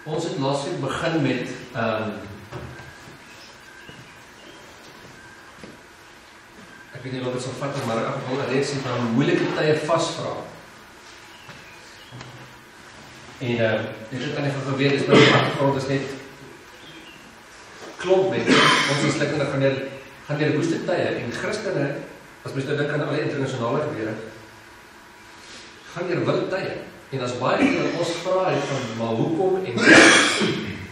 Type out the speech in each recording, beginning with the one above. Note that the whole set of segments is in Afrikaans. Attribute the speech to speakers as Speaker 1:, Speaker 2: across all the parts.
Speaker 1: Ons het laasweek begin met ek weet nie of dit sal vat, maar ek wil reeds sê van moeilike tye vasvra. En dit het aan die geweet, is nou die achtergrond is net klomp met ons is lekker gaan deur die woeste tye, en Christene, as mens nou dink aan alle internasionale gebeure, gaan deur wilde tye. En as baie van ons vra het van, maar hoekom en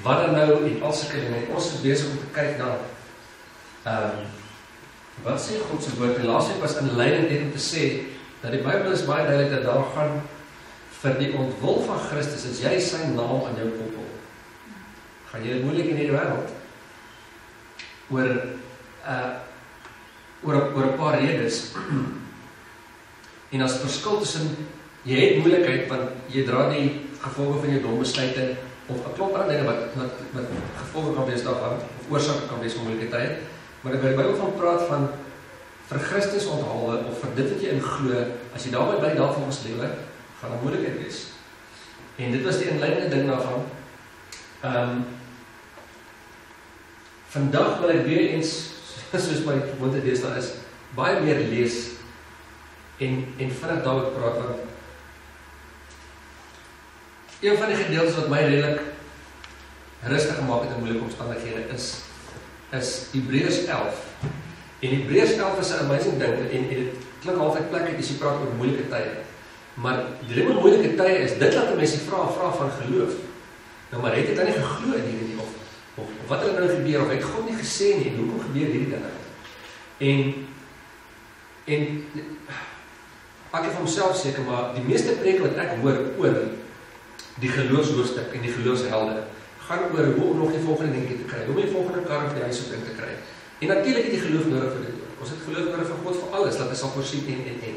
Speaker 1: wat dan nou en al sulke dinge, ons is besig om te kyk na wat sê God se woord. En laasweek was inleidend net om te sê dat die Bybel is baie duidelik dat daar gaan vir die ontwil van Christus, as jy sy naam aan jou koppel, gaan jy moeilik in die wêreld oor 'n paar redes. En as verskil tussen jy het moeilikheid, want jy dra die gevolge van jou dom besluite, of 'n klomp ander dinge wat gevolge kan wees daarvan, of oorsake kan wees van moeilike tye, maar ek wil die Bybel van praat van vir Christus onthaalwe, of vir dit wat jy in glo, as jy daarby bly daar volgens lewe, gaan daar moeilikheid wees. En dit was die inleidende ding daarvan. Vandag wil ek weer eens, soos my gewoonte deesdae is, baie meer lees, en vinnig daaroor praat, want een van die gedeeltes wat my redelik rustig gemaak het in moeilike omstandighede is Hebreërs 11. En Hebreërs 11 is 'n amazing ding, en dit klink altyd plek uit as jy praat oor moeilike tye. Maar die ding met moeilike tye is, dit laat 'n mens die vraag van geloof. Nou, maar het ek dan nie geglo in hierdie, of wat het nou gebeur, of het God nie gesê nie, en hoekom gebeur hierdie dinge? En ek het vir homself seker, maar die meeste preke wat ek hoor oor die geloofshoofstuk en die geloofshelde, gaan oor hoe om nog die volgende dingetjie te kry, hoe om die volgende kar op die huis op te kry. En natuurlik het jy geloof nodig vir dit. Ons het geloof nodig vir God vir alles, dat hy sal voorsien en.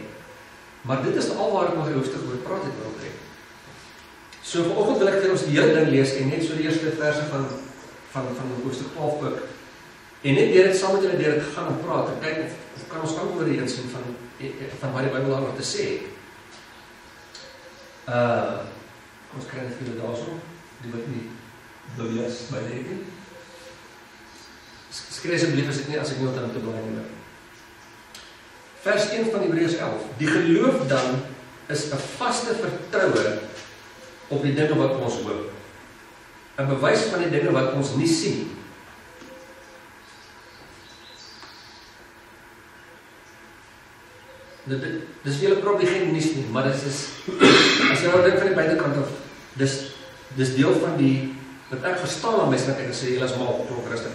Speaker 1: Maar dit is al waar ek nog die hoofstuk oor praat het oor trek. So vanoggend wil ek vir ons die hele ding lees, en net so die eerste verse van hoofstuk 12 ook. En net deur dit saam met julle deur dit gaan en praat, en kyk of kan ons kan oor die insien van wat die Bybel daar nog te sê. Ons kry net vir julle daarso, die wat nie wil lees by die. Skryf asseblief as ek nie wat aan te blaai nie. Vers 1 van Hebreërs 11. Die geloof dan is 'n vaste vertroue op die dinge wat ons hoop. 'n bewys van die dinge wat ons nie sien. Dis vir julle probeer geen nuus nie, maar dit is, as jy nou dink van die buitekant af, dis deel van die, wat ek verstaan aan mense, dat ek sê, julle is maar klok rustig.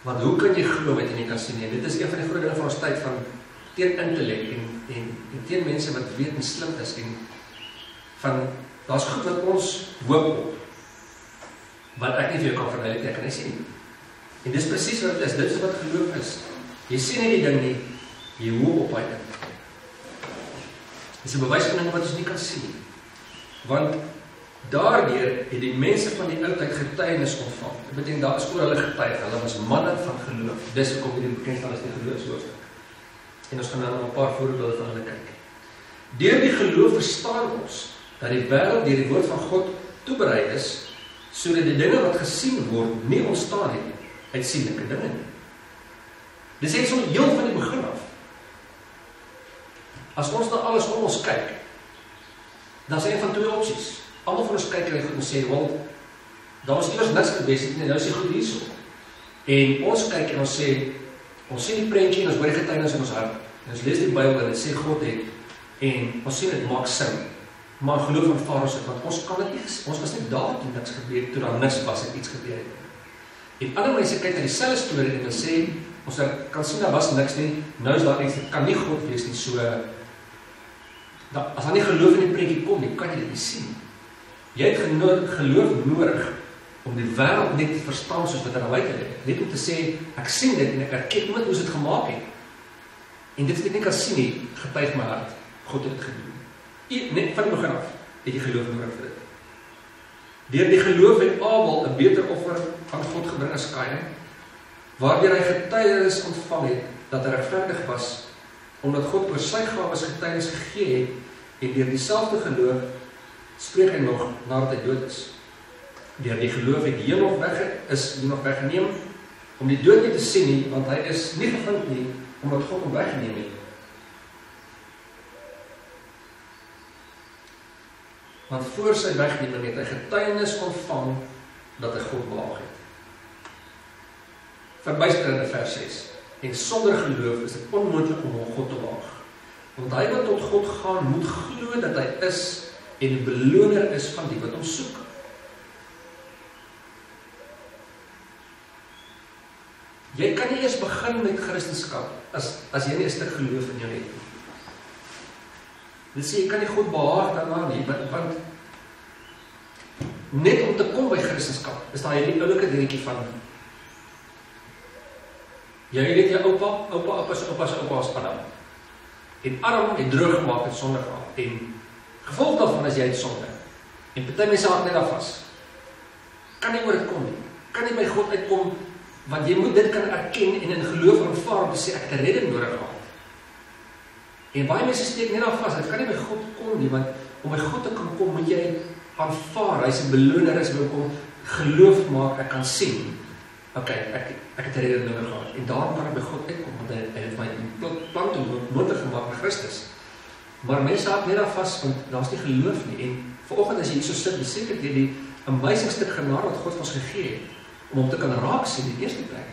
Speaker 1: Want hoe kan jy glo wat jy nie kan sien nie? Dit is een van die groot dinge van ons tyd, van teen intellek, en teen mense wat weet en slim is, en van, daar's goed wat ons hoop op, wat ek nie vir jou kan verduidelik, ek kan nie sien. En dis presies wat dit is wat geloof is. Jy sien nie die ding nie, jy hoop op hy ding. Dis 'n bewys van dinge wat ons nie kan sien. Want daardeur het die mense van die oudheid getuienis ontvang. Dit beteken daar is oor hulle getuig, hulle was manne van geloof. Dis hoekom hierdie bekend staan as die geloofshoofstuk. En ons gaan nou 'n paar voorbeelde van hulle kyk. Deur die geloof verstaan ons dat die wêreld deur die woord van God toeberei is, sodat die dinge wat gesien word nie ontstaan het uit sienlike dinge nie. Dis net so heel van die begin af. As ons na alles om ons kyk, dan is een van twee opsies. Almal van ons kyk en goed en sê, wel, daar was eers niks gewees het, en nou is die goed hierso. En ons kyk en ons sien die prentjie en ons hoor die getuienis in ons hart. En ons lees die Bybel en dit sê God het, en ons sien dit maak sin. Maar geloof aanvaar ons dit, want ons kan dit nie, ons was net daar toe niks gebeur, toe daar niks was en iets gebeur het. En ander mense kyk na dieselfde storie en hulle sê, ons kan sien daar was niks nie, nou is daar iets, dit kan nie God wees nie, so, as daar nie geloof in die prentjie kom nie, kan jy dit nie sien. Jy het geloof nodig om die wêreld net te verstaan soos wat er buite lê. Net om te sê, ek sien dit en ek erken nooit hoe dit gemaak het. En dit wat ek nie kan sien nie, getuig my hart. God het dit gedoen. Net van die begin af het jy geloof nodig vir dit. Deur die geloof het Abel 'n beter offer aan God gebring as Kain, waardeur hy getuienis ontvang het dat hy regverdig was, omdat God oor sy gawes getuienis gegee het, en deur dieselfde geloof spreek hy nog nadat hy dood is. Deur die geloof het Henoch nog weggeneem, om die dood nie te sien nie, want hy is nie gevind nie, omdat God hom weggeneem het. Want voor sy wegneming het hy getuienis ontvang, dat hy God behaag het. Verbuisterende vers 6. En sonder geloof is dit onmoontlik om God te behaag. Want hy wat tot God gaan, moet glo dat hy is, en die beloner is van die wat hom soek. Jy kan nie eers begin met Christendom as jy nie 'n stuk geloof in jou het. Dit sê, jy kan nie God behaag daarna nie, want net om te kom by Christendom is daar hierdie oulike dingetjie van jy weet jou oupa is Adam. En Adam het droog gemaak en sonde gehad. En gevolg daarvan is jy het sonde. En party mense hak net daar vas. Kan nie oor dit kom nie. Kan nie by God uitkom, want jy moet dit kan erken en in geloof aanvaar om te sê, ek het 'n redding nodig gehad. En baie mense steek net daar vas, dit kan nie by God kom nie, want om by God te kan kom, moet jy aanvaar, hy is 'n beloner, is welkom, geloof maak, ek kan sien, ok, ek het 'n redding nodig gehad, en daarom kan ek by God uitkom, want hy het my plan toe moontlik gemaak met Christus. Maar mense hak net daar vas, want daar is nie geloof nie, en vanoggend as jy hier so sit, besef ek die amazing stuk genade wat God ons gegee het, om hom te kan raak sien in die eerste plek.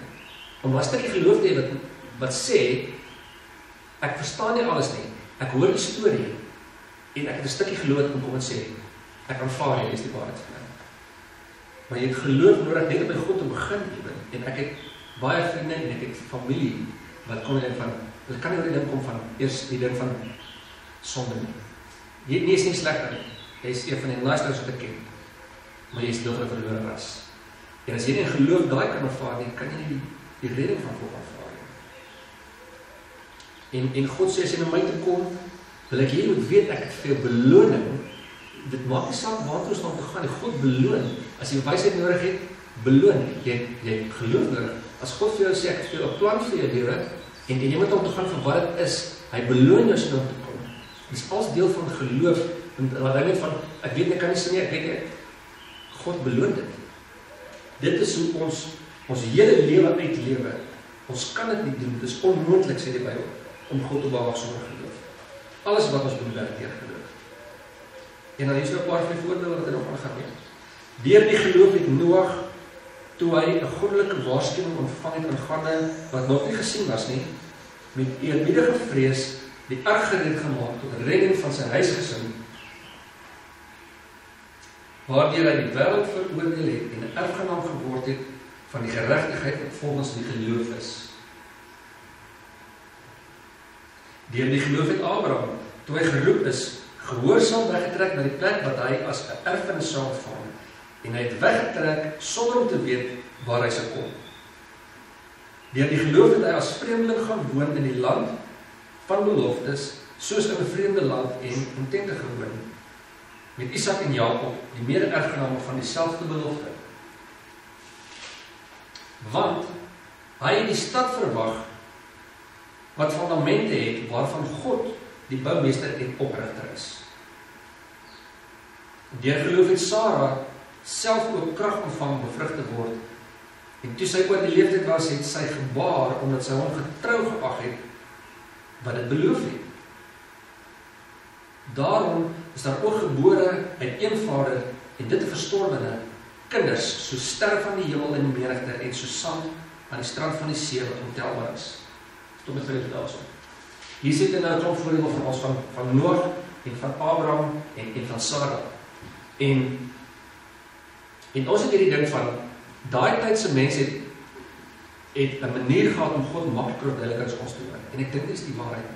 Speaker 1: Om 'n stukkie geloof te hê wat sê, ek verstaan nie alles nie, ek hoor die storie, en ek het 'n stukkie geloof om kom en sê, ek aanvaar jy is die waarheid vir my. Maar jy het geloof nodig net om by God te begin, en ek het baie vriende, en ek het familie, wat kom jy van, dit kan nie oor die ding kom van, eers die ding van sonde nie. Jy is nie slegter nie, jy is een van die naaste wat ek ken, maar jy is deel van 'n verlore ras. En as jy nie in geloof daai kan aanvaar nie, kan jy nie die redding van God aanvaar nie. En God sê, as jy na my toe kom, wil ek jy moet weet, ek het veel beloning. Dit maak nie saak waartoe ons om te gaan, die God beloon. As jy wysheid nodig het, beloon. Jy het geloof nodig. As God vir jou sê, ek het vir jou 'n plan vir jou lewe, en jy moet om te gaan vir wat dit is, hy beloon jou om te kom. Dit is als deel van geloof, en wat hy net van, ek weet ek kan nie sê nie, ek weet nie, God beloon dit. Dit is hoe ons hele lewe uitlewe. Ons kan dit nie doen, dit is onmoontlik, sê die Bybel, om God te behaag sonder geloof. Alles wat ons doen werk deur geloof. En dan is er 'n paar van die voorbeelde wat hy nog aangaan neem. Deur die geloof het Noag, toe hy 'n goddelike waarskuwing ontvang het aangaande wat nog nie gesien was nie, met eerbiedige vrees die ark gereed gemaak tot redding van sy huisgesin, waardeur hy die wêreld veroordeel het en 'n erfgenaam geword het van die geregtigheid wat volgens die geloof is. Deur die geloof het Abraham, toe hy geroep is, gehoorsaam weggetrek na die plek wat hy as 'n erfenis sou ontvang, en hy het weggetrek sonder om te weet waar hy sou kom. Deur die geloof het hy as vreemdeling gaan woon in die land van beloftes, soos in 'n vreemde land en in tente gewoon, met Isak en Jakob, die mede-erfgename van dieselfde belofte. Want hy het die stad verwag wat fundamente het, waarvan God die boumeester en oprigter is. Deur geloof het Sara self ook krag ontvang om bevrug te word, en toe sy oor die leeftijd was, het sy gebaar, omdat sy hom getrou geag het, wat het beloof het. Daarom is daar ook gebore uit een vader, en dit 'n verstorwene, kinders, so ster van die hemel in die menigte, en so sand aan die strand van die see, wat ontelbaar is. Tot met vir dit also. Hier sit nou 'n klomp voorbeelde van ons, van Noag, en van Abraham, en van Sara. En ons het hierdie ding van, daai tydse mense het 'n manier gehad om God makliker op duidelik as ons te doen. En ek dink dit is die waarheid.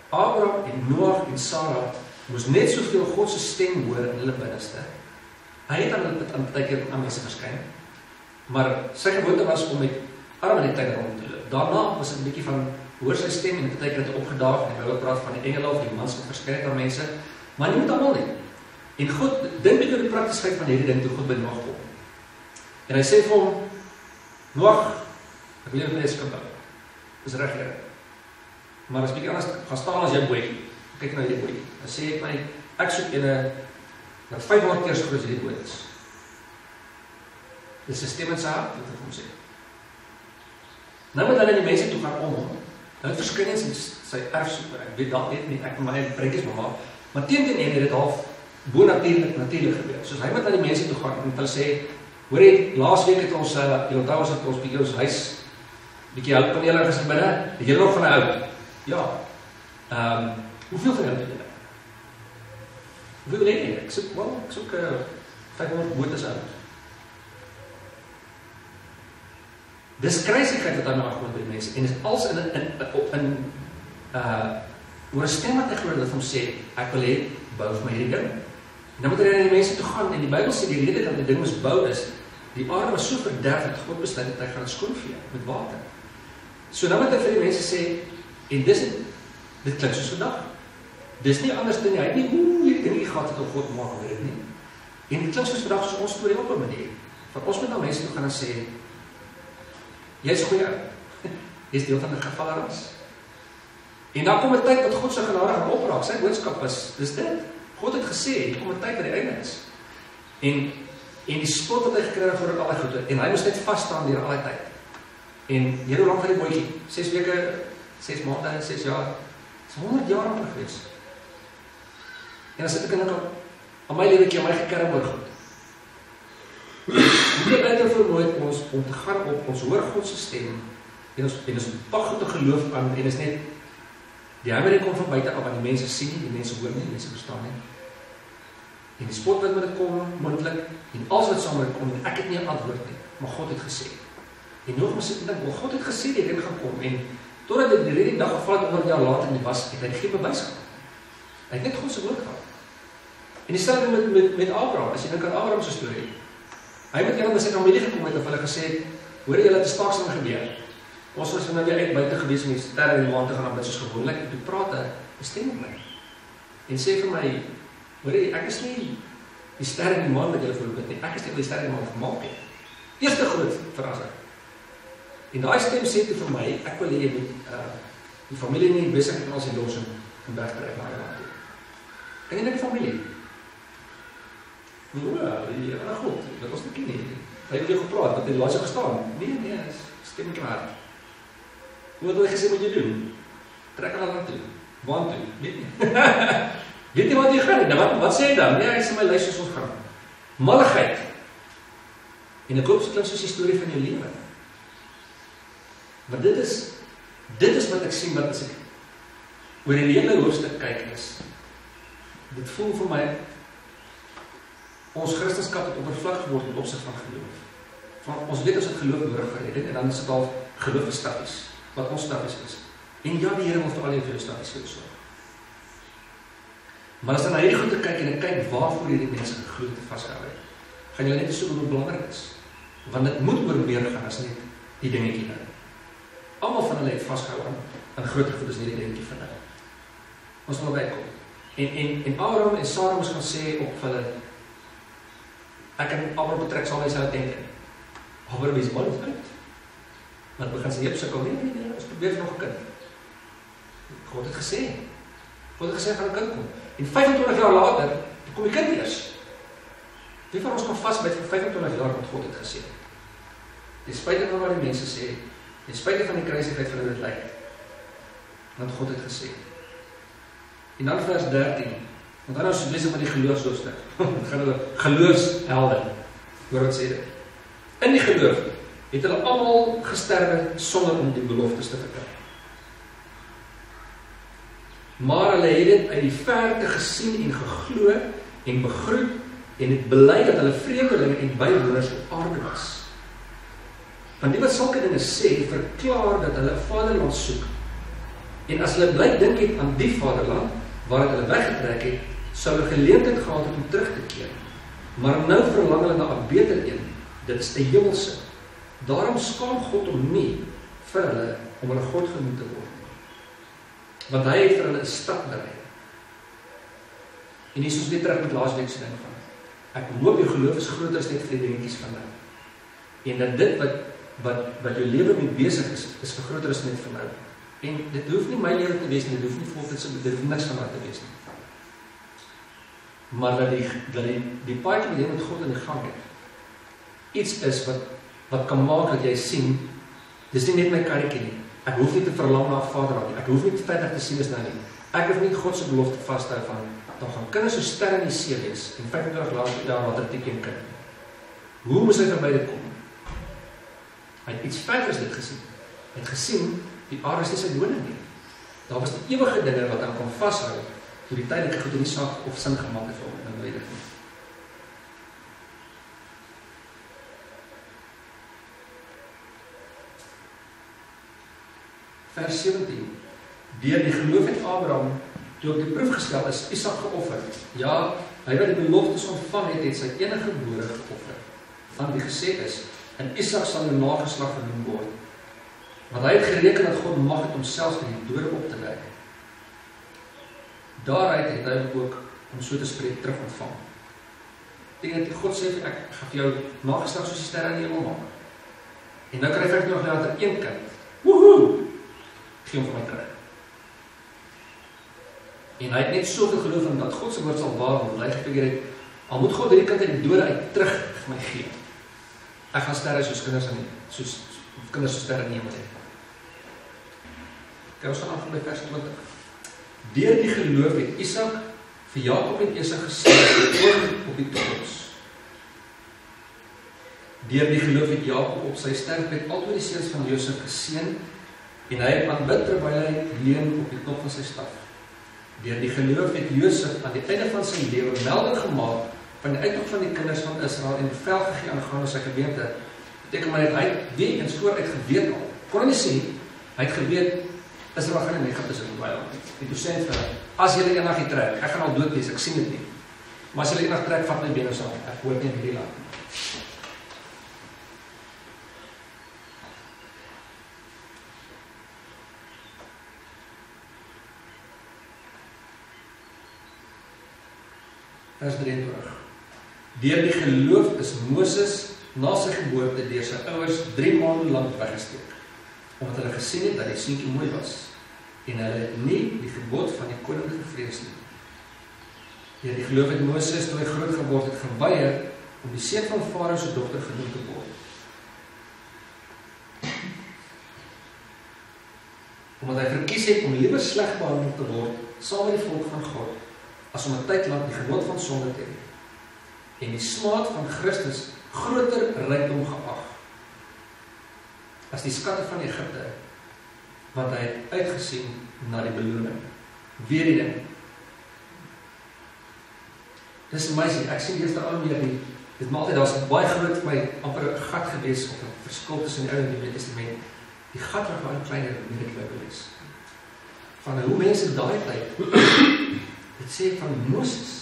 Speaker 1: Abraham en Noag en Sara moes net soveel God se stem hoor in hulle binneste. Hy het aan baie keer aan mense verskyn, maar sy gewoonte was om met arm in die tuin rond te loop. Daarna was dit 'n bietjie van hoor sy stem en baie keer het hy opgedaag en hy wou praat van die engele of die mans wat verskyn aan mense, maar nie met almal nie. En God dink net oor die praktiesheid van hierdie ding toe God by Noag kom. En hy sê vir hom, Noag, ek wil jou net skep. Dis reg, Here. Maar as bietjie anders gaan staan as jou bootjie. Kyk nou hierdie bootjie. Dan sê ek my, ek soek 'n wat 500 keer so groot as die boot is. Dis 'n stem in sy hart, wat ek hom sê. Nou moet hulle die mense toe gaan om hom. Nou verskyn in sy erfsoeker. Ek weet dalk net nie, ek en my prentjies maar teen het dit half bonatuurlik gebeur. Soos hy moet aan die mense toe gaan en hulle sê, hoor jy, laasweek het ons, jy onthou ons het ons bietjie ons huis, bietjie hulppanele gesit binne, het julle nog van 'n ou? Ja. Hoeveel van julle het julle? Hoeveel het jy? Ek soek 500 motors uit. Dis kruisigheid wat hy nou agter by die mense, en is als oor 'n stem wat ek gehoor dat hom sê, ek wil hê, bou vir my hierdie ding. En dan moet hy na die mense toe gaan, en die Bybel sê, die rede dat die ding moes bou is, die aarde was so verderf, dat God besluit dat hy gaan skoonvee met water. So dan moet hy vir die mense sê, en dit klink soos vandag. Dis nie anders dan nie, hy het nie, hierdie ding gehad het om God maak, weet dit nie. En dit klink soos vandag, soos ons storie op 'n manier. Van ons moet na mense toe gaan en sê, jy is goeie, jy is deel van die gevallen ras. En dan kom 'n tyd wat God sy genade gaan opraak, sy boodskap is, dis dit. God het gesê, hier kom 'n tyd wat die einde is. En die spot wat hy gekry het voor al die goede, en hy moes net vasstaan deur al die tyd. En hier hoe lang van die bootjie? 6 weke, 6 maande, 6 jaar. Dis 100 jaar amper gewees. En dan sit ek en dink aan my lewe keer, my gekerm oor God. Hoe het hy vermooi ons om te gaan op ons hoor God se stem, en ons pak goed te geloof aan, en is net, die hamer kom van buite af, want die mense sien nie, die mense hoor nie, die mense verstaan nie. En die spot wat met dit kom, mondelik, en alles wat saam met dit kom, en ek het nie 'n antwoord nie, maar God het gesê. En nog maar sit en dink, God het gesê die ding gaan kom, en totdat dit die reding dag geval het, 100 jaar later in die was, het hy geen bewys gehad. Hy het net God se woord gehad. En dieselfde met Abraham, as jy dink aan Abraham se storie. Hy het eendag by sy familie gekom het, en hulle gesê, hoor jy, dat 'n staaksing gebeur. Ons was nou weer uit buite gewees om die sterre in die maan te gaan aanbid soos gewoonlik, en toe praat 'n stem met my. En sê vir my, hoor jy, ek is nie die sterre in die maan wat julle voorbid nie, ek is nie die sterre in die maan gemaak het. Eerste groot verrassing. En daai stem sê toe vir my, ek wil hê jy moet die familie nie besig met ons en los en wegtrek na die land toe. Ken jy net die familie? Ja, goed, dat was nie ken nie. Hy het jou gepraat, wat het laat jou gestaan? Nee, stem nie klaar. Hoe het hy gesê wat jy doen? Trek aan land toe. Waan toe? Weet nie. Weet nie wat jy gaan nie. Wat sê hy dan? Nee, hy sê my luister soos ons gaan. Malligheid. En ek hoop so klink soos die storie van jou lewe. Maar dit is wat ek sien, wat as ek oor die hele hoofstuk kyk is. Dit voel vir my, ons Christendom het oppervlakkig geword in opsig van geloof. Ons weet ons het geloof nodig vir redding, en dan is dit al geloof is stappies, wat ons stappies is. En ja, die Here wil vir al jou stappies sorg. Maar as dan na hierdie goed te kyk, en ek kyk waarvoor hierdie mense geglo te vasgehou het, gaan julle net so hoe belangrik is. Want dit moet oor meer gaan as net die dingetjie nou. Almal van hulle het vasgehou aan groter goed as nie die dingetjie van hulle. Ons wil bykom. En Abraham en Sara moes gaan sê op hulle, ek kan Abraham betrek, sal hy sou denk, Abraham is mal uit. Want begin sy sukkel, nee, ons probeer nog 'n kind. God het gesê, gaan 'n kind kom. En 25 jaar later, kom die kind eers. Wie van ons kan vasbyt vir 25 jaar wat God het gesê? Ten spyte van wat die mense sê, ten spyte van die kruisigheid van dit lyk, want God het gesê. En dan vers 13, want dan is ons besig met die geloofshoofstuk. Dan gaan hulle geloofshelde. Hoor wat sê dit? In die geloof het hulle almal gesterwe sonder om die beloftes te verkry. Maar hulle het dit uit die verte gesien en geglo en begroet en het bely dat hulle vreemdelinge en bywoners op aarde was. Want die wat sulke dinge sê, verklaar dat hulle 'n vaderland soek. En as hulle bly dink het aan die vaderland waar hulle weggetrek het, sou hulle geleentheid gehad het om terug te keer. Maar nou verlang hulle na 'n beter een. Dit is die hemelse. Daarom skaam God hom nie vir hulle om hulle God genoem te word. Want hy het vir hulle 'n stad berei. En hier is ons weer terug met laasweek se ding van. Ek hoop jou geloof is groter as net vir die dingetjies van nou. En dat dit wat jou lewe mee besig is vir groter as net vir nou. En dit hoef nie my lewe te wees nie, dit hoef nie volgens dit hoef niks van wat te wees nie. maar dat die paadjie met jy met God in die gang het, iets is wat kan maak dat jy sien, dis nie net my karretjie nie, ek hoef nie te verlang na 'n vaderland nie, ek hoef nie verder te sien as nou nie, ek hoef nie God se belofte vashou van, dan gaan kinders so sterre in die see wees, en 25 later daar wat 'n teken kind. Hoe moes hy verby dit kom? Hy het iets verders dit gesien. Hy het gesien, die aarde is nie sy woning nie. Daar was die ewige dinge wat aan kon vashou, toe die tydelike goed in die saak of sin gemaak het vir hom, dan weet ek nie. Vers 17. Deur die geloof het Abraham, toe op die proef gestel is, Isak geoffer. Ja, hy wat die beloftes ontvang het sy enige gebore geoffer, van wie gesê is, en Isak sal 'n nageslag genoem word. Want hy het gereken dat God mag het om selfs in die dode op te wek. Daaruit het hy ook, om so te spreek, terug ontvang. Tegen God sê, ek gaan vir jou nageslag soos die sterre in die hemel maak. En nou kry ek nog later een kind. Woehoe! Gee hom vir my terug. En hy het net soveel geloof in dat God se woord sal waar word. Hy gefigure het, al moet God hierdie kind uit die dode uit terug vir my gee. Ek gaan sterre soos kinders in soos sterre in die hemel hê. Kyk, ons gaan aan by vers 20. Deur die geloof het Isak vir Jakob en Esau gesê op die toekoms. Deur die geloof het Jakob op sy sterfbed altyd die seuns van Josef geseën en hy het aanbid terwyl hy leun op die top van sy staf. Deur die geloof het Josef aan die einde van sy lewe melding gemaak van die uittog van die kinders van Israel en bevel gegee aangaande sy gemeente. Beteken maar net, hy het weer eens vooruit geweet al. Kon hy nie sien, hy het geweet, Israel gaan in Egypte sit in baie land. Die dosent vir hy, as julle eendag hier trek, ek gaan al dood wees, ek sien dit nie. Maar as julle eendag trek, vat my bene saam, ek hoor nie in hierdie land. Vers 23. Deur die geloof is Moses na sy geboorte deur sy ouers 3 maande lank weggesteek, omdat hulle gesien het dat die seentjie mooi was, en hulle het nie die gebod van die koning gevrees nie. Deur die geloof het Moses, toe hy groot geword het, geweier om die seun van Farao se dogter genoem te word. Omdat hy verkies het om liewer sleg behandel te word, saam met die volk van God, as om 'n tyd lang die genot van sonde te hê, en die smaad van Christus groter rykdom geag, as die skatte van Egypte, want hy het uitgesien na die beloning. Weer die ding. Dis amazing, ek sien eerst al meer die, dit maak altyd, daar was baie groot vir my, amper 'n gat gewees, of 'n verskil tussen die Ou en die Nuwe Testament, die gat wat baie kleiner in die Bybel is. Van hoe mense daai tyd, dit sê van Moses,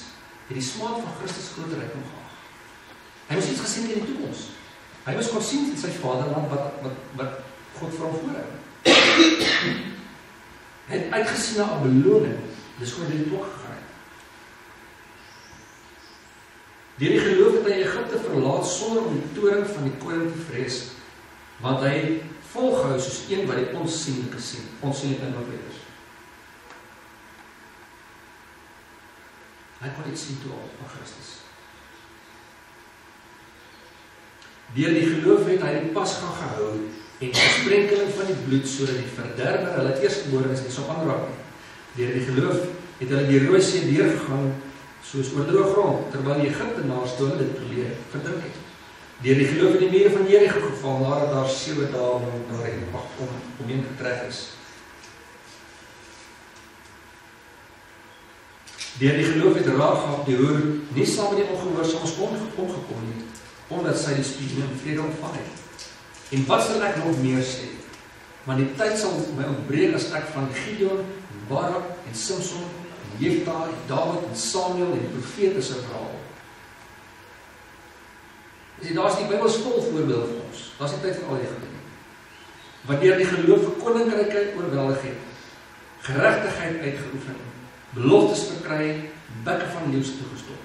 Speaker 1: het die smaad van Christus groter rykdom geag. Hy moes iets gesien in die toekoms. Hy moes kon sien in sy vaderland wat God vir hom voorhou. Hy het uitgesien na 'n beloning, dis oor die toek gegaan. Deur die geloof het hy Egypte verlaat sonder om die toorn van die koning te vrees, want hy volgehou soos een wat die onsienlike sien, onsienlike in is. Hy kon iets sien toe al van Christus. Deur die geloof het hy die Pasga gehou en die sprenkeling van die bloed sodat die verderwer hulle eerstgeborenes nie sou aanraak nie. Deur die geloof het hulle die Rooi See deurgegaan soos oor droë grond, terwyl die Egiptenaars toe hulle dit probeer verdrink het. Deur die geloof het die mure van Jerigo geval nadat daar 7 dae omheen getrek is. Deur die geloof het Rahab die hoer nie saam met die ongehoorsaames omgekom nie, omdat sy die spiegel in vrede ontvang het. En wat sal ek nog meer sê? Want die tyd sal my ontbreek as ek van Gideon, Barak en Samson, en Jefta, en Dawid en Samuel en die profete se verhaal. Daar is die Bybel vol voorbeeld vir ons. Daar is die tyd vir al die goed. Wanneer die geloof vir koninkryke oorweldig het, geregtigheid uitgeoefen, beloftes verkry, bekke van leeu's toegestop,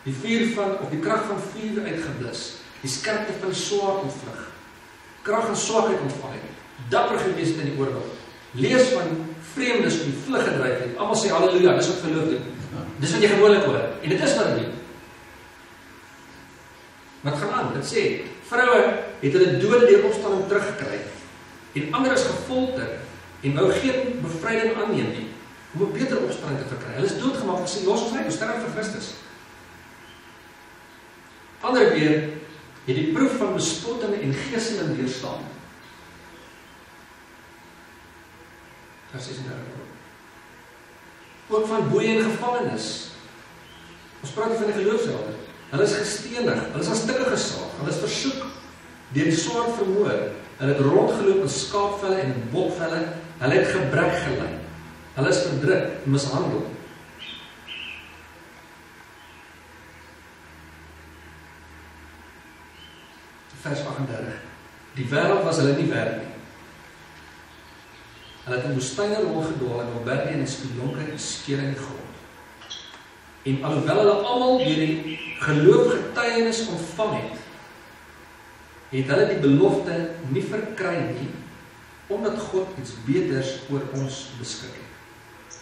Speaker 1: die krag van vuur uitgeblus, die skerpte van die swaard ontvlug, krag en swakheid ontvang het, dapper gewees het in die oorlog, lees van vreemdes op die vlug gedryf het, almal sê halleluja, dis wat geloof doen. Dis wat jy gewoonlik hoor, en dit is wat dit doen. Wat gaan aan? Dit sê, vroue het hulle dode deur opstanding teruggekry, en ander is gefolter, en wou geen bevryding aanneem nie, om 'n beter opstanding te verkry. Hulle is doodgemaak, en sê, los ons uit, ons sterf vir Christus. Ander weer, het die proef van bespotting en geeseling deurstaan. Vers 36. Ook van boeie en gevangenis. Ons praat hier van die geloofshelde. Hulle is gestenig, hulle is aan stukke gesaag, hulle is versoek, deur die swaard vermoor, hulle het rondgeloop in skaapvelle en in bokvelle, hulle het gebrek gely, hulle is verdruk en mishandel. Vers 38. Die wêreld was hulle nie werd nie. Hulle het in woestyne rondgedwaal en op berge en spelonke en skere in die grond. En alhoewel hulle almal deur die geloof getuienis ontvang het, het hulle die belofte nie verkry nie, omdat God iets beters oor ons beskik het,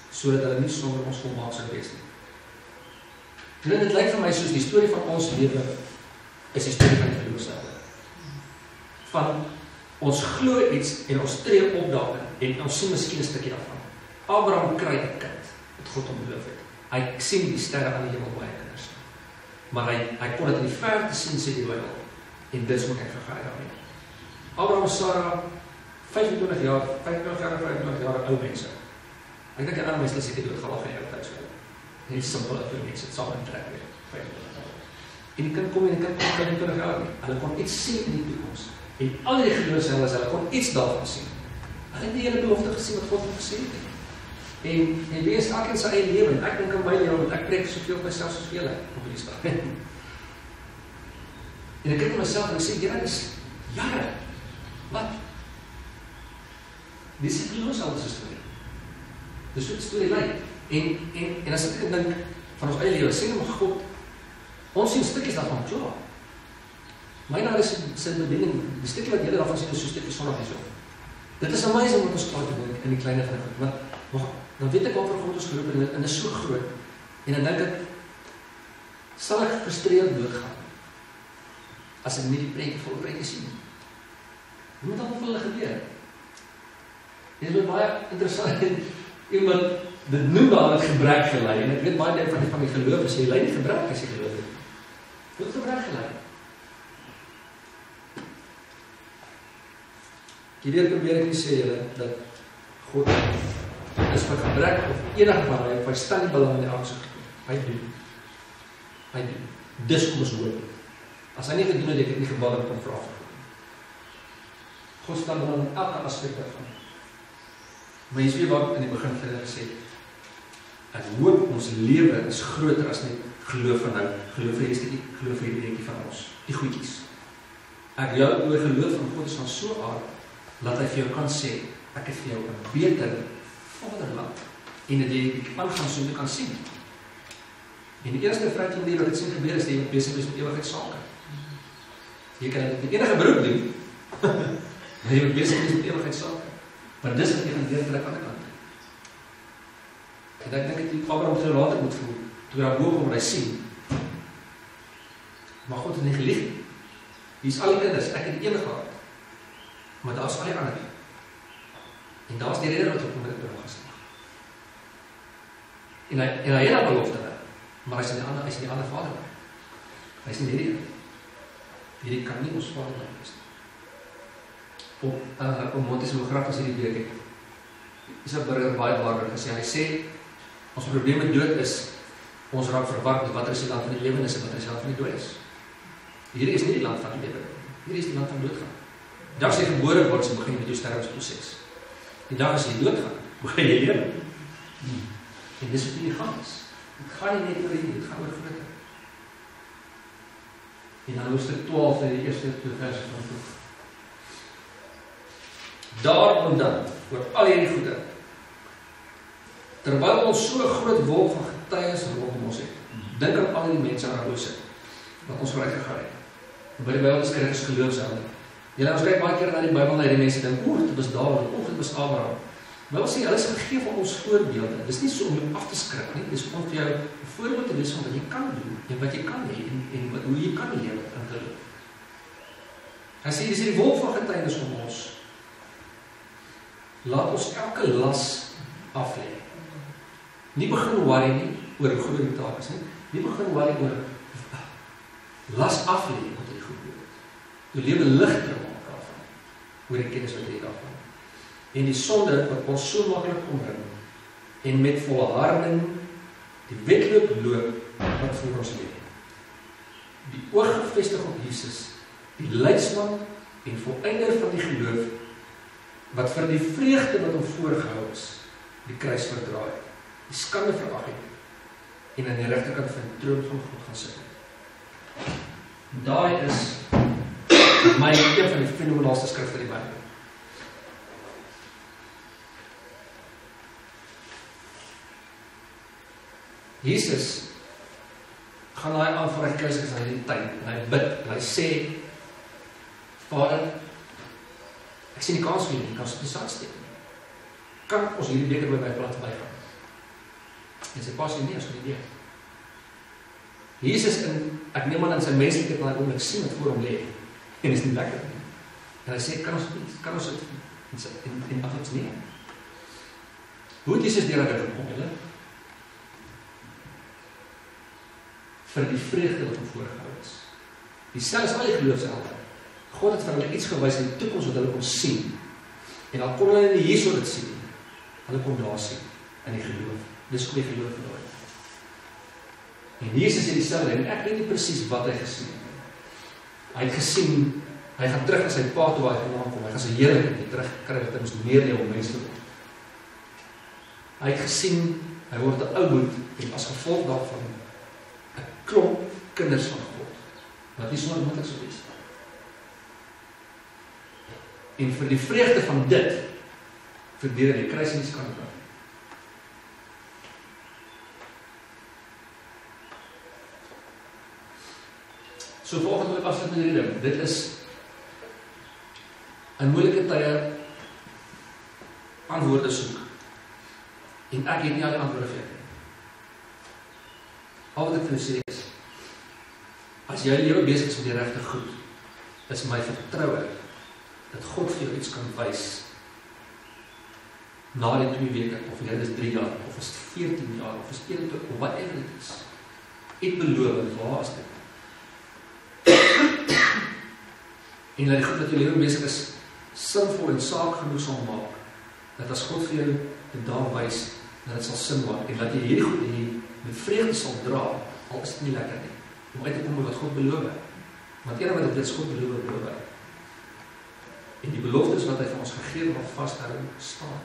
Speaker 1: sodat hulle nie sonder ons volmaak sou wees nie. En dit lyk vir my soos die storie van ons lewe is die storie van die geloofshelde. Van ons glo iets en ons tree op daarin en ons sien miskien 'n stukkie daarvan. Abraham kry 'n kind wat God hom beloof het. Hy sien die sterre aan die hemel baie kinders. Maar hy kon dit in die verte sien, sê die Bybel. En dis moet hy gegaan daarmee. Abraham en Sarah 25 jaar ou mense. Ek dink die ander mense is seker doodgelag in die tyd so. Net simpel dat die mense dit saam intrek weer 25 jaar. En die kind kom en die kind kom 25 jaar nie. Hulle kon iets sien in die toekoms. En al die geloofshelde, hulle kon iets daarvan sien. Hulle het die hele belofte gesien wat God het gesê het. En wees elkeen sy eie lewe. Ek dink aan my lewe, want ek preek soveel op myself soos julle op die stad. En ek kyk na myself en ek sê, Here, dis jare. Wat? Dis die geloofshelde se storie. Dis hoe die storie lyk. En as ek dink van ons eie lewe, sê maar God, ons sien stukkies daarvan klaar. My daar is sy bediening, die stukkie wat julle daarvan sien, is so stukkie sondag en so. Dit is amazing wat ons klaar te doen in die kleine van die goed. Want dan weet ek waarvoor God ons geroep het, en dit is so groot. En dan dink ek, sal ek gefrustreerd doodgaan, as ek nie die preek vol preek sien. Hoe moet dat vir hulle gebeur? Dit is baie interessant, iemand, dit noem daar het gebrek gelei, en ek weet baie ding van die geloof, as jy lei nie gebrek as jy geloof het. Hoe het gebrek gelei? Hierdeur probeer ek nie sê julle, dat God is van gebrek of enige van hy stel nie belang in die aansig. Hy doen. Hy doen. Dis kom ons hoop. As hy nie gedoen het, ek het nie gebad om vra vir God. God stel belang in elke aspek daarvan. Maar jy weet wat in die begin vir hulle gesê, ek hoop ons lewe is groter as net geloof van nou. Geloof vir hierdie dingetjie van ons. Die goedjies. Ek jou oor geloof van God is van so aard, laat hy vir jou kan sê, ek het vir jou 'n beter vaderland, en dat jy aangaan so jy kan sien. En die eerste vryd van die wat dit sien gebeur is, die wat besig is met ewigheidsake. Jy kan dit met enige beroep doen, maar jy wat besig is met ewigheidsake. Maar dis wat jy gaan leer vir die ander kant. En ek dink die Abraham so later moet voel, toe daar boven wat hy sien, maar God het nie gelieg. Hier is al die kinders, ek het een gehad. Maar daar is al die ander. En daar is die rede wat op hom het oorgeslag. En hy het al belofte, maar hy is in die ander vader. Hy is nie hierdie. Hierdie kan nie ons vader wees. Op Montes hoe grappig is hierdie week het. Isaac Burger baie belangrik gesê. Hy sê, ons probleem met dood is, ons raak verward met wat is die land van die lewenis en wat is die land van die doois. Hierdie is nie die land van die lewe. Hierdie is die land van doodgaan. Die dag as jy gebore word, so begin met jou sterwingsproses. Die dag as jy doodgaan, begin jy lewe. En dis wat hier gaan is. Het gaan nie net oor hier, het gaan oor groter. En dan hoofstuk 12 in die eerste 2 verse van vroeg. Daarom dan, oor al hierdie goede, terwyl ons so 'n groot wolk van getuies rondom ons het, dink aan al die mense aan ons sit, wat ons vooruit gegaan het. En by die Bybel skryf ons geloofshelde. Julle ons kyk baie keer na die Bybel, na die mense dink, dit was Dawid, dit was Abraham. Maar ons sê, hulle is gegee van ons voorbeelde. Dit is nie so om jou af te skrik nie, dit is om vir jou 'n voorbeeld te wees van wat jy kan doen, en wat jy kan hê, en hoe jy kan lewe in geloof. Hy sê, dis die wolk van getuienis om ons. Laat ons elke las aflê. Nie begin worry nie, oor hoe groot die taak is nie. Nie begin worry oor las aflê wat jy goed doen. Jou lewe ligter maak daarvan, oor die kennis wat jy daarvan. En die sonde wat ons so maklik omring, en met volharding die wedloop loop wat voor ons lê. Die oog gefestig op Jesus, die leidsman en volëinder van die geloof, wat vir die vreugde wat hom voorgehou is, die kruis verdra het, die skande verag het, en aan die regterkant van die troon van God gaan sit. Daai is my een van die fenomenaalste skrifte in die Bybel. Jesus gaan hy aan vir hy kruis is in die tyd, en hy bid, en hy sê, Vader, ek sien die kans vir julle, die kans op die sand steek. Kan ons hierdie beker by my plat bygaan? En sy pa sê nee, ons kan nie deur. Jesus, ek neem aan in sy menslikheid, en hy oomblik sien wat voor hom lê, en is nie lekker nie. En hy sê, kan ons dit, en antwoord nee. Hoe het Jesus deur dit gekom, julle? Vir die vreugde wat hom voorgehou is. Die selfs al die geloofshelde. God het vir hulle iets gewys in die toekoms wat hulle kon sien. En dan kon hulle nie hierso dit sien. Hulle kon daar sien, in die geloof. Dis hoe die geloof verloor. En Jesus het dieselfde, en ek weet nie presies wat hy gesien het. Hy het gesien, hy gaan terug na sy pa toe waar hy vandaan kom. Hy gaan sy heerlikheid terugkry wat hy moes neerlê om mens te word. Hy het gesien, hy word 'n ou boet, en as gevolg daarvan klomp kinders van God, wat nie so onmoontlik sou wees. En vir die vreugde van dit, verdedig die kruis en die skande. So volgens wil ek afsluit met hierdie ding, dit is in moeilike tye antwoorde soek. En ek het nie al die antwoorde vir jou. Al wat ek vir jou sê is, as jy lewe besig is met die regte goed, is my vertroue dat God vir jou iets kan wys na die 2 weke, of dit is 3 jaar, of is 14 jaar, of is 21, of wat even dit is. Ek beloof, waar is dit? En dat die goed wat jou lewe besig is, sinvol en saak genoeg sal maak, dat as God vir jou dit daar wys, dat dit sal sin maak, en dat jy hierdie goed hier met vreugde sal dra, al is dit nie lekker nie, om uit te kom met wat God beloof. Want ene wat dit is God beloof. En die beloftes wat hy van ons gegee het, wat vasthou, staan.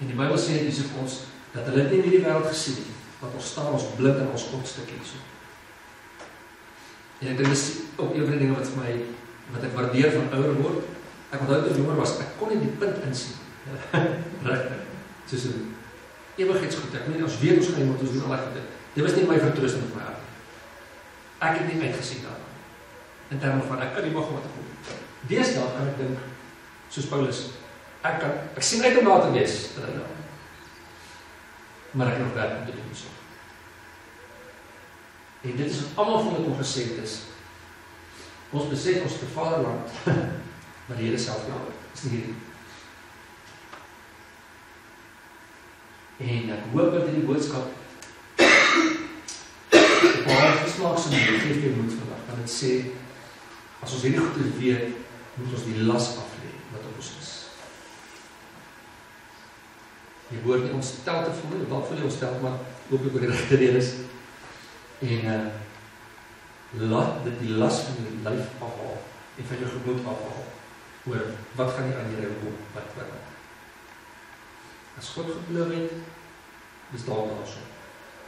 Speaker 1: En die Bybel sê dit vir ons, dat hulle nie in die wêreld gesien het, wat ons staan, ons blind en ons kodstukkie so. En ek dink dis ook een van die dinge wat vir my, wat ek waardeer van ouer word. Ek onthou toe ek jonger was, ek kon nie die punt insien. Regtig. Soos 'n ewigheidsgoed. Ek weet ons weet ons gaan iemand ons doen al reg. Dit was nie my vertroosting vir my hart. Ek het nie uitgesien daarvan. In terme van ek kan nie mag wat ek doen. Deesdae kan ek dink, soos Paulus, ek sien uit om daar te wees, maar ek nog werk om te doen so. En dit is wat almal van dit ongesê is. Ons besef ons te vaderland, maar die Here self nou, is nie hierdie. En ek hoop dat die boodskap op haar gesmaakse manier geef jy moed vandag, want dit sê, as ons hierdie goed weet, moet ons die las aflê wat op ons is. Jy hoort nie ontstel te voel, wat voel jy ontstel, maar hoop ek oor die regte rede is. En laat dit die las van jou lyf afhaal, en van jou gemoed afhaal, oor wat gaan jy aan die rou kom, wat. As God gebeloof het, dis daar so.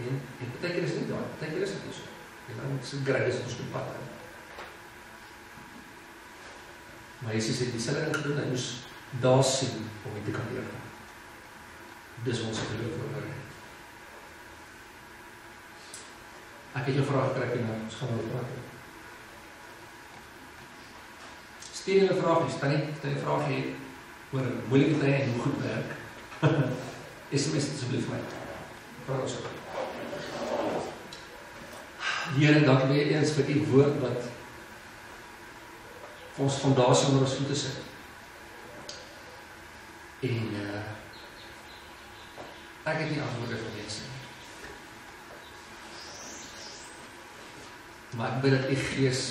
Speaker 1: En partykeer is nie daar, partykeer is dit nie so. En dan is dit grait, is dit ons goed pad. Maar Jesus het dieselfde ding gedoen, hy moes daar sien om dit te kan leer. Dis ons geloof oor. Ek het jou vraag gekry, ons gaan oor praat. Stuur julle vragies, stel die vraag hê oor moeilike tye en hoe goed werk. SMS asseblief my. Vra ons ook. Here, dankie weer eens vir u woord wat vir ons fondasie onder ons voete sit. En ek het nie antwoorde vir mense nie. Maar ek bid dat u Gees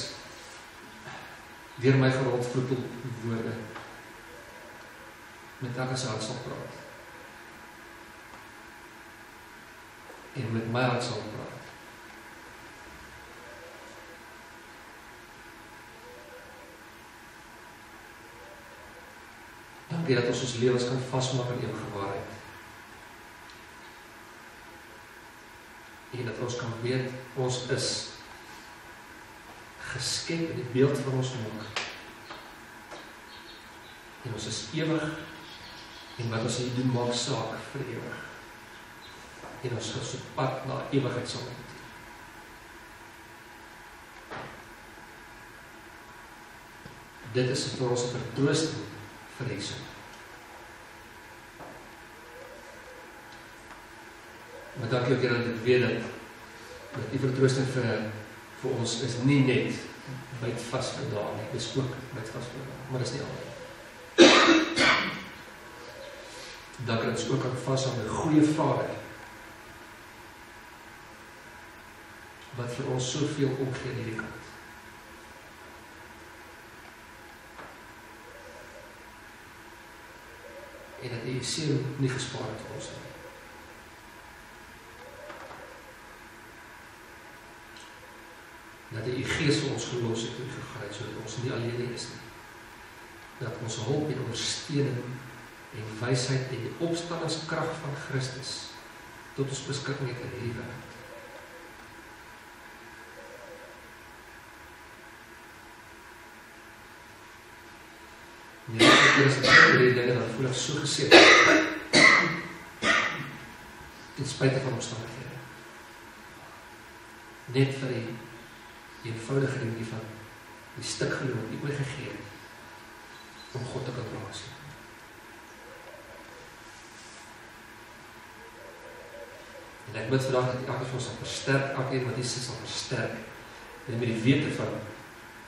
Speaker 1: deur my gerondvloetel woorde met elke se hart sal praat. En met my hart sal praat. Dankie dat ons ons lewens kan vasmaak in ewige waarheid. En dat ons kan weet, ons is geskep in die beeld van ons maak. En ons is ewig, en wat ons hier doen maak saak vir ewig. En ons is op pad na ewigheid sal moet. Dit is vir ons 'n vertroosting vir hierso. Maar dankie ook dat ek weet dat die vertroosting vir ons is nie net byt vas vir daar nie, dis ook byt vas vir daar, maar dis nie altyd. Dankie dat ons ook kan vas aan 'n goeie Vader, wat vir ons soveel omgee in hierdie kant. En dat die seun nie gespaar het vir ons nie. Dat die Gees vir ons gelos het en gegaan het, sodat ons nie alleen is nie. Dat ons hulp en ondersteuning en wysheid en die opstandingskrag van Christus tot ons beskikking het in hierdie wêreld. Ja, ek is hierdie dinge, dan voel ek so geseën. Ten spyte van omstandighede. Net vir die eenvoudige ding van die stuk geloof die my gegee het, om God te kan praat. En ek bid vandag dat elke van ons sal versterk, elkeen wat Jesus sal versterk, en met die wete van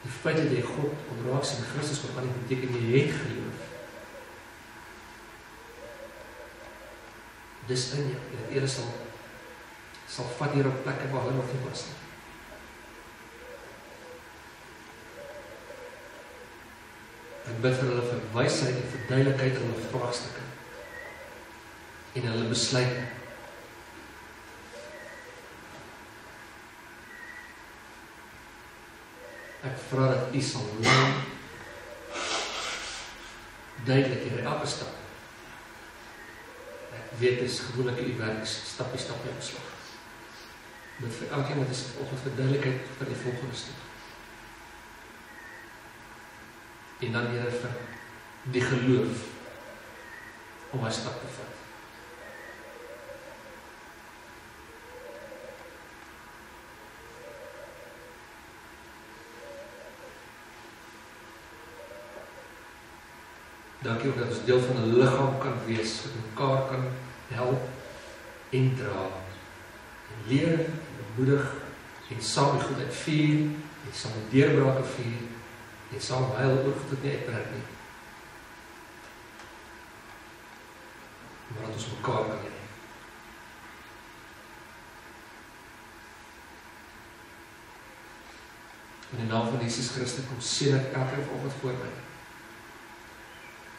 Speaker 1: die feit dat jy God ontraak sien, Christus wat aan die beteken jy het geloof. Dis in jou, en dat Here sal vat hier op plekke waar hulle nog nie was nie. Ek bid vir hulle vir wysheid en vir duidelikheid in hulle vraagstukke en hulle besluite. Ek vra dat U sal lei duidelik in elke stap. Ek weet dis gewoonlik U werk stapie beslag. Bid vir elkeen wat is vanoggend vir duidelikheid vir die volgende stap. En dan Here vir die geloof om my stap te vat. Dankie ook dat ons deel van 'n liggaam kan wees, wat mekaar kan help en dra. En leer, en bemoedig, en saam die goedheid vier, en saam die deurbrake vier, en saam huil oor goed wat nie uitbrek nie. Maar dat ons mekaar kan hê. In die naam van Jesus Christus kom seën ek elke vanoggend voor my.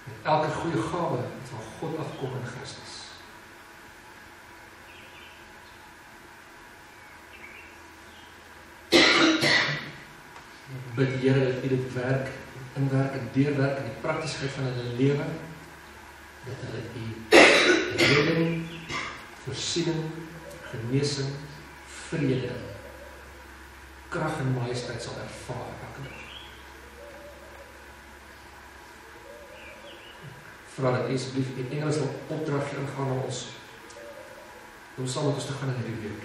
Speaker 1: Met elke goeie gawe wat van God afkom in Christus. Ek bid Here dat U dit werk, inwerk en deurwerk in die praktiesheid van hulle lewe, dat hulle U redding, voorsiening, genesing, vrede, krag en majesteit sal ervaar elke dag. Vra dat U asseblief in Engels sal opdrag ingaan na ons, om saam met ons te gaan in hierdie week.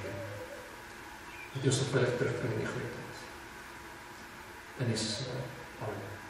Speaker 1: Dat U ons veilig terugbring in die grootheid. In Jesus' naam. Amen.